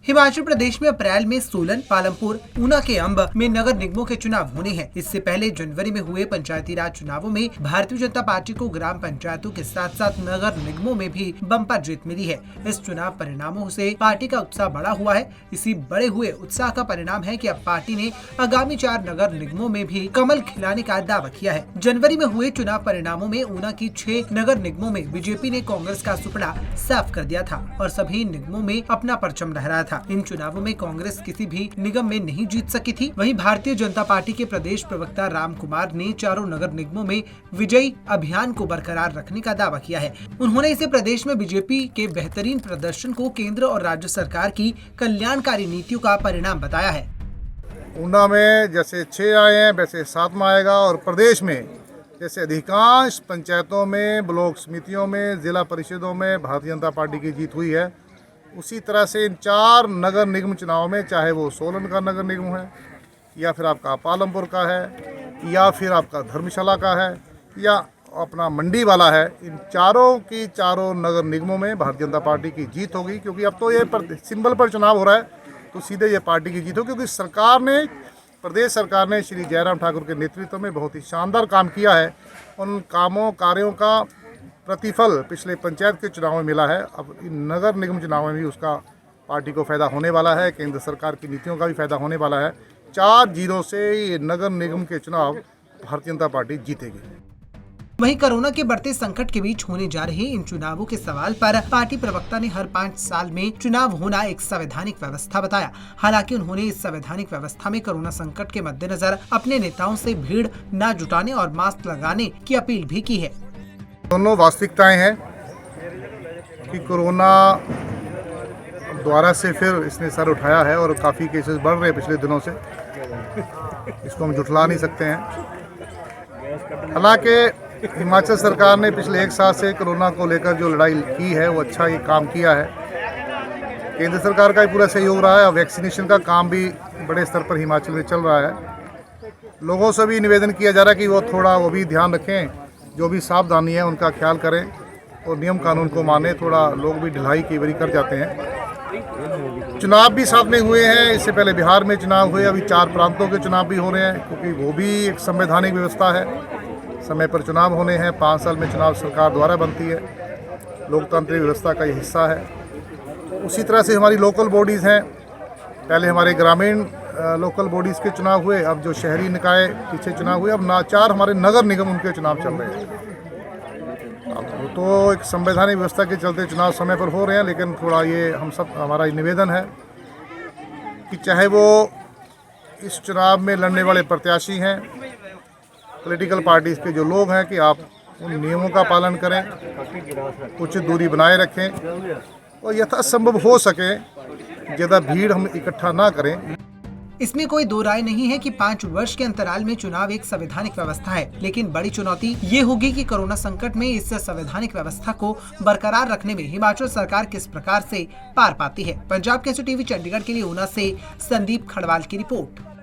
हिमाचल प्रदेश में अप्रैल में सोलन, पालमपुर, ऊना के अंब में नगर निगमों के चुनाव होने हैं। इससे पहले जनवरी में हुए पंचायती राज चुनावों में भारतीय जनता पार्टी को ग्राम पंचायतों के साथ साथ नगर निगमों में भी बम्पर जीत मिली है। इस चुनाव परिणामों से पार्टी का उत्साह बढ़ा हुआ है। इसी बढ़े हुए उत्साह का परिणाम है कि अब पार्टी ने आगामी 4 नगर निगमों में भी कमल खिलाने का दावा किया है। जनवरी में हुए चुनाव परिणामों में ऊना की 6 नगर निगमों में बीजेपी ने कांग्रेस का सुपड़ा साफ कर दिया था और सभी निगमों में अपना परचम लहराया था। इन चुनावों में कांग्रेस किसी भी निगम में नहीं जीत सकी थी। वहीं भारतीय जनता पार्टी के प्रदेश प्रवक्ता राम कुमार ने चारों नगर निगमों में विजयी अभियान को बरकरार रखने का दावा किया है। उन्होंने इसे प्रदेश में बीजेपी के बेहतरीन प्रदर्शन को केंद्र और राज्य सरकार की कल्याणकारी नीतियों का परिणाम बताया है। ऊना में जैसे 6 आए हैं वैसे 7वां आएगा और प्रदेश में जैसे अधिकांश पंचायतों में, ब्लॉक समितियों में, जिला परिषदों में भारतीय जनता पार्टी की जीत हुई है। उसी तरह से इन 4 नगर निगम चुनाव में, चाहे वो सोलन का नगर निगम है या फिर आपका पालमपुर का है या फिर आपका धर्मशाला का है या अपना मंडी वाला है, इन चारों की चारों नगर निगमों में भारतीय जनता पार्टी की जीत होगी। क्योंकि अब तो ये सिंबल पर चुनाव हो रहा है तो सीधे ये पार्टी की जीत हो, क्योंकि प्रदेश सरकार ने श्री जयराम ठाकुर के नेतृत्व में बहुत ही शानदार काम किया है। उन कार्यों का प्रतिफल पिछले पंचायत के चुनाव में मिला है। अब इन नगर निगम चुनाव में भी उसका पार्टी को फायदा होने वाला है। केंद्र सरकार की नीतियों का भी फायदा होने वाला है। 4-0 से ये नगर निगम के चुनाव भारतीय जनता पार्टी जीतेगी। वहीं कोरोना के बढ़ते संकट के बीच होने जा रहे इन चुनावों के सवाल पर पार्टी प्रवक्ता ने हर 5 साल में चुनाव होना एक संवैधानिक व्यवस्था बताया। हालांकि उन्होंने इस संवैधानिक व्यवस्था में कोरोना संकट के मद्देनजर अपने नेताओं से भीड़ न जुटाने और मास्क लगाने की अपील भी की है। दोनों वास्तविकताएं हैं कि कोरोना द्वारा से फिर इसने सर उठाया है और काफ़ी केसेस बढ़ रहे हैं पिछले दिनों से। इसको हम झुठला नहीं सकते हैं। हालांकि हिमाचल सरकार ने पिछले 1 साल से कोरोना को लेकर जो लड़ाई की है वो अच्छा ये काम किया है। केंद्र सरकार का भी पूरा सहयोग रहा है और वैक्सीनेशन का काम भी बड़े स्तर पर हिमाचल में चल रहा है। लोगों से भी निवेदन किया जा रहा है कि वो भी ध्यान रखें, जो भी सावधानी है उनका ख्याल करें और नियम कानून को माने। थोड़ा लोग भी ढिलाई कई बार कर जाते हैं। चुनाव भी साथ में हुए हैं। इससे पहले बिहार में चुनाव हुए, अभी 4 प्रांतों के चुनाव भी हो रहे हैं, क्योंकि वो भी एक संवैधानिक व्यवस्था है। समय पर चुनाव होने हैं। 5 साल में चुनाव सरकार द्वारा बनती है। लोकतांत्रिक व्यवस्था का ये हिस्सा है। उसी तरह से हमारी लोकल बॉडीज़ हैं। पहले हमारे ग्रामीण लोकल बॉडीज़ के चुनाव हुए, अब जो शहरी निकाय पीछे चुनाव हुए, अब 4 हमारे नगर निगम उनके चुनाव चल रहे हैं। अब तो एक संवैधानिक व्यवस्था के चलते चुनाव समय पर हो रहे हैं, लेकिन थोड़ा ये हमारा निवेदन है कि चाहे वो इस चुनाव में लड़ने वाले प्रत्याशी हैं, पॉलिटिकल पार्टीज़ के जो लोग हैं, कि आप उन नियमों का पालन करें, कुछ दूरी बनाए रखें और यथासंभव हो सके ज़्यादा भीड़ हम इकट्ठा ना करें। इसमें कोई दो राय नहीं है कि 5 वर्ष के अंतराल में चुनाव एक संवैधानिक व्यवस्था है, लेकिन बड़ी चुनौती ये होगी कि कोरोना संकट में इस संवैधानिक व्यवस्था को बरकरार रखने में हिमाचल सरकार किस प्रकार से पार पाती है। पंजाब केसरी टीवी चंडीगढ़ के लिए ऊना से संदीप खड़वाल की रिपोर्ट।